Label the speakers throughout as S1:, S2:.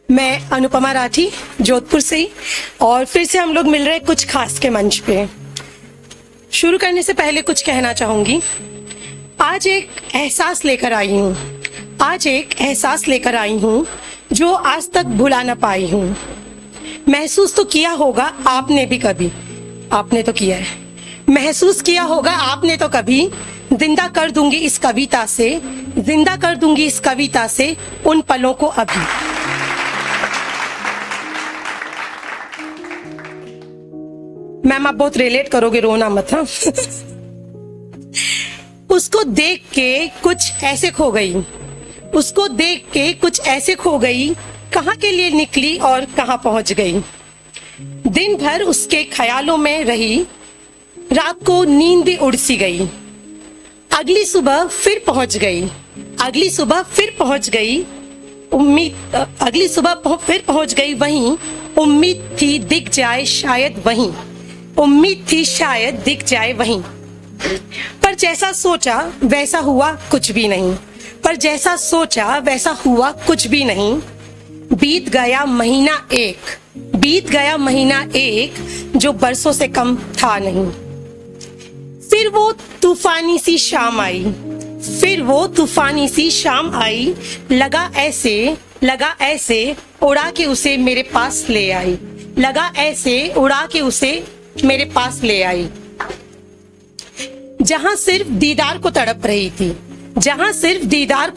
S1: मैं अनुपमा राठी जोधपुर से ही, और फिर से हम लोग मिल रहे हैं कुछ खास के मंच पे। शुरू करने से पहले कुछ कहना चाहूंगी। आज एक एहसास लेकर आई हूँ जो आज तक भुला ना पाई हूँ। महसूस तो किया होगा आपने भी कभी, आपने तो किया है, महसूस किया होगा आपने तो कभी। जिंदा कर दूंगी इस कविता से उन पलों को अभी। मैम आप बहुत रिलेट करोगे, रोना मत। हाँ उसको देख के कुछ ऐसे खो गई, कहाँ के लिए निकली और कहाँ पहुंच गई। दिन भर उसके ख्यालों में रही, रात को नींद भी उड़ सी गई। अगली सुबह फिर पहुंच गई वहीं। उम्मीद थी दिख जाए शायद वहीं। पर जैसा सोचा वैसा हुआ कुछ भी नहीं। बीत गया महीना एक जो बरसों से कम था नहीं। फिर वो तूफानी सी शाम आई, लगा ऐसे उड़ा के उसे मेरे पास ले आई। जहां सिर्फ दीदार को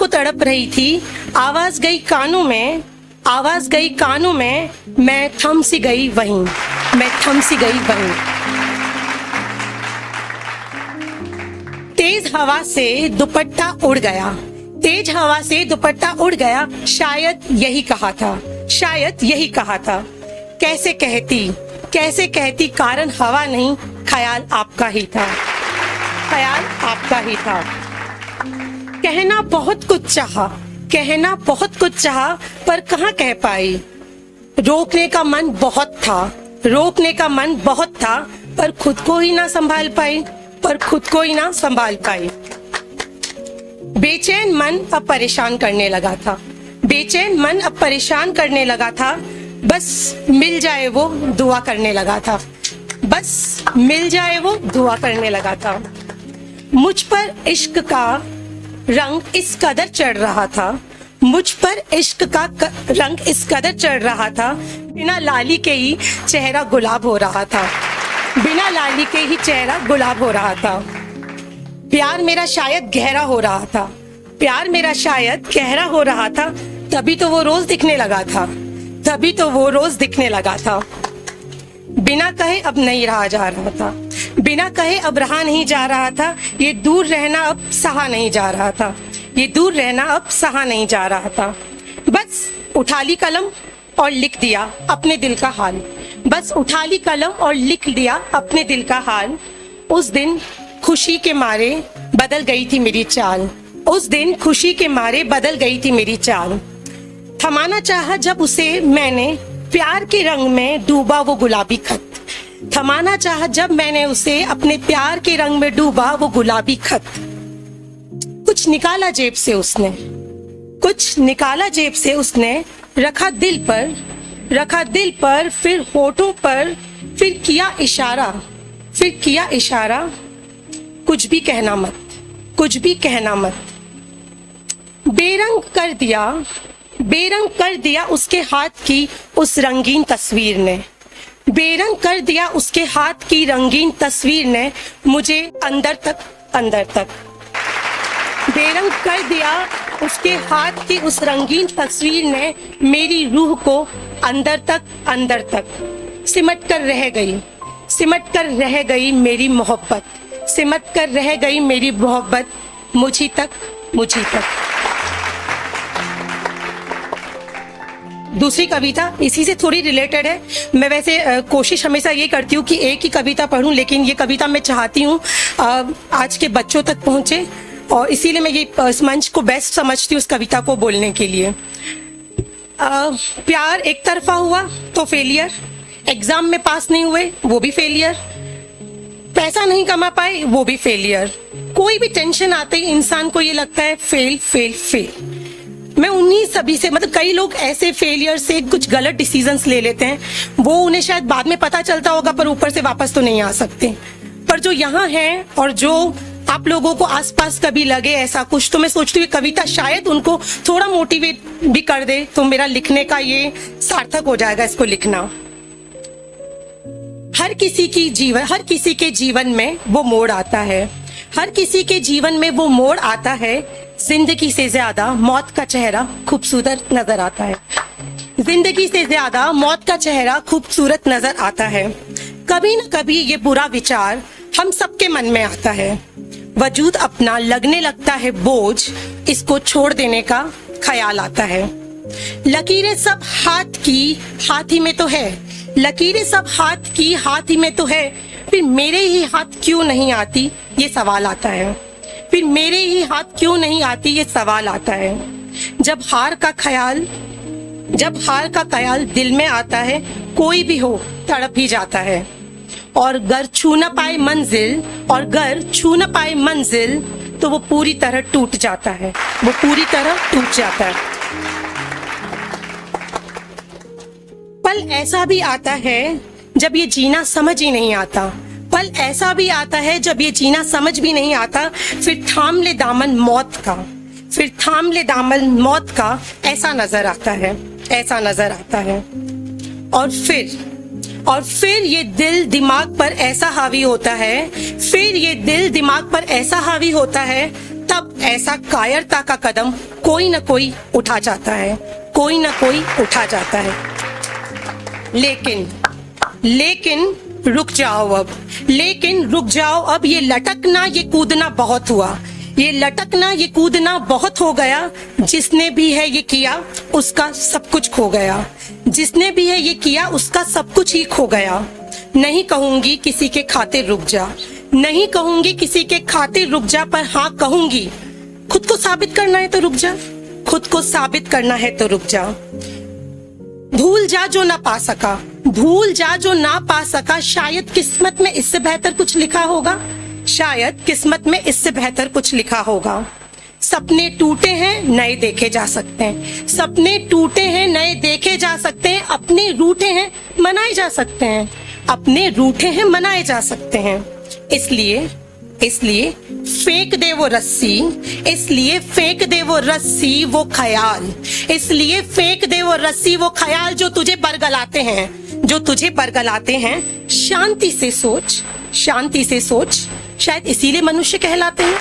S1: तड़प रही थी, आवाज गई कानों में, मैं थम सी गई वहीं। तेज हवा से दुपट्टा उड़ गया, शायद यही कहा था। कैसे कहती कारण हवा नहीं, ख्याल आपका ही था। कहना बहुत कुछ चाहा पर कहाँ कह पाई। रोकने का मन बहुत था पर खुद को ही ना संभाल पाई। बेचैन मन अब परेशान करने लगा था। बस मिल जाए वो दुआ करने लगा था। मुझ पर इश्क का रंग इस कदर चढ़ रहा था, बिना लाली के ही चेहरा गुलाब हो रहा था। प्यार मेरा शायद गहरा हो रहा था, तभी तो वो रोज दिखने लगा था। बिना कहे अब रहा नहीं जा रहा था। ये दूर रहना अब सहा नहीं जा रहा था। बस उठा ली कलम और लिख दिया अपने दिल का हाल। उस दिन खुशी के मारे बदल गई थी मेरी चाल। थमाना चाहा जब उसे मैंने, प्यार के रंग में डूबा वो गुलाबी खत। कुछ निकाला जेब से उसने, रखा दिल पर, फिर होठों पर, फिर किया इशारा। कुछ भी कहना मत। बेरंग कर दिया उसके हाथ की उस रंगीन तस्वीर ने, मुझे अंदर तक। बेरंग कर दिया उसके हाथ की उस रंगीन तस्वीर ने मेरी रूह को अंदर तक सिमट कर रह गई मेरी मोहब्बत, मुझी तक। दूसरी कविता इसी से थोड़ी रिलेटेड है। मैं वैसे कोशिश हमेशा ये करती हूँ कि एक ही कविता पढूं, लेकिन ये कविता मैं चाहती हूँ आज के बच्चों तक पहुँचे, और इसीलिए मैं ये इस मंच को बेस्ट समझती हूँ उस कविता को बोलने के लिए। प्यार एक तरफा हुआ तो फेलियर, एग्जाम में पास नहीं हुए वो भी फेलियर, पैसा नहीं कमा पाए वो भी फेलियर। कोई भी टेंशन आते ही इंसान को ये लगता है फेल। मैं उन्हीं सभी से, मतलब कई लोग ऐसे फेलियर से कुछ गलत डिसीजंस ले लेते हैं, वो उन्हें शायद बाद में पता चलता होगा पर ऊपर से वापस तो नहीं आ सकते। पर जो यहाँ है और जो आप लोगों को आसपास कभी लगे ऐसा कुछ, तो मैं सोचती हूँ कविता शायद उनको थोड़ा मोटिवेट भी कर दे, तो मेरा लिखने का ये सार्थक हो जाएगा इसको लिखना। हर किसी के जीवन में वो मोड़ आता है, हर किसी के जीवन में वो मोड़ आता है। जिंदगी से ज्यादा मौत का चेहरा खूबसूरत नजर आता है, जिंदगी से ज्यादा मौत का चेहरा खूबसूरत नजर आता है। कभी न कभी ये बुरा विचार हम सबके मन में आता है, वजूद अपना लगने लगता है बोझ, इसको छोड़ देने का ख्याल आता है। लकीरें सब हाथ की हाथ ही में तो है, लकीरें सब हाथ की हाथ ही में तो है, फिर मेरे ही हाथ क्यों नहीं आती ये सवाल आता है, फिर मेरे ही हाथ क्यों नहीं आती ये सवाल आता है। जब हार का ख्याल दिल में आता है, कोई भी हो तड़प ही जाता है। और गर छू न पाए मंजिल तो वो पूरी तरह टूट जाता है, वो पूरी तरह टूट जाता है। पल ऐसा भी आता है जब ये जीना समझ ही नहीं आता, पल ऐसा भी आता है जब ये जीना समझ भी नहीं आता। फिर थाम ले दामन मौत का ऐसा नजर आता है, ऐसा नजर आता है। और फिर ये दिल दिमाग पर ऐसा हावी होता है, फिर ये दिल दिमाग पर ऐसा हावी होता है, तब ऐसा कायरता का कदम कोई ना कोई उठा जाता है, कोई ना कोई उठा जाता है। लेकिन रुक जाओ अब, ये लटकना ये कूदना बहुत हुआ, ये लटकना ये कूदना बहुत हो गया। जिसने भी है ये किया उसका सब कुछ खो गया, जिसने भी है ये किया उसका सब कुछ ही खो गया। नहीं कहूंगी किसी के खातिर रुक जा, नहीं कहूंगी किसी के खातिर रुक जा, पर हाँ कहूंगी खुद को साबित करना है तो रुक जा, खुद को साबित करना है तो रुक जा। भूल जा जो ना पा सका, शायद किस्मत में इससे बेहतर कुछ लिखा होगा, शायद किस्मत में इससे बेहतर कुछ लिखा होगा। सपने टूटे हैं नए देखे जा सकते हैं, सपने टूटे हैं नए देखे जा सकते हैं, अपने रूठे हैं मनाए जा सकते हैं, अपने रूठे हैं मनाए जा सकते हैं। इसलिए फेंक दे वो रस्सी, इसलिए फेंक दे वो रस्सी वो ख्याल, इसलिए फेंक दे वो रस्सी वो ख्याल जो तुझे बरगलाते हैं, जो तुझे बरगलाते हैं। शांति से सोच, शायद इसीलिए मनुष्य कहलाते हैं।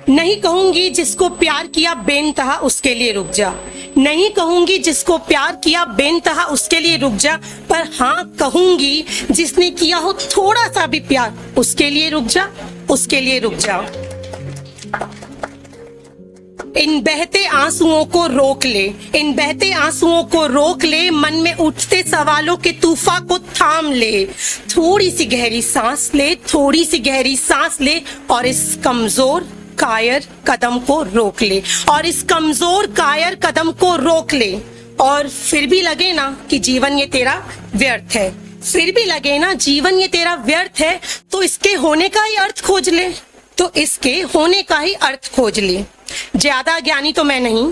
S1: नहीं कहूंगी जिसको प्यार किया बेनतहा उसके लिए रुक जा, नहीं कहूंगी जिसको प्यार किया बेनतहा उसके लिए रुक जा, पर हाँ कहूंगी जिसने किया हो थोड़ा सा भी प्यार उसके लिए रुक जा, उसके लिए रुक जा। इन बहते आंसुओं को रोक ले, इन बहते आंसुओं को रोक ले, मन में उठते सवालों के तूफान को थाम ले। थोड़ी सी गहरी सांस ले, थोड़ी सी गहरी सांस ले, और इस कमजोर कायर कदम को रोक ले, और इस कमजोर कायर कदम को रोक ले। और फिर भी लगे ना कि जीवन ये तेरा व्यर्थ है, फिर भी लगे ना जीवन ये तेरा व्यर्थ है, तो इसके होने का ही अर्थ खोज ले, तो इसके होने का ही अर्थ खोज ले। ज्यादा ज्ञानी तो मैं नहीं,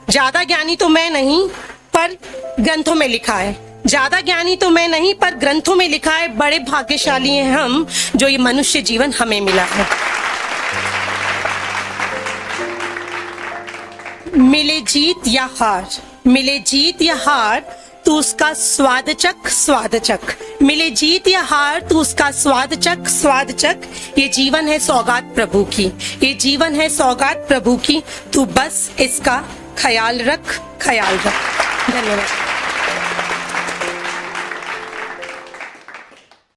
S1: ज्यादा ज्ञानी तो मैं नहीं, पर ग्रंथों में लिखा है, ज्यादा ज्ञानी तो मैं नहीं, पर ग्रंथों में लिखा है, बड़े भाग्यशाली हैं हम जो ये मनुष्य जीवन हमें मिला है। मिले जीत या हार, मिले जीत या हार, तू उसका स्वाद चख, मिले जीत या हार, तू उसका स्वाद चख। ये जीवन है सौगात प्रभु की, ये जीवन है सौगात प्रभु की, तू बस इसका ख्याल रख। धन्यवाद।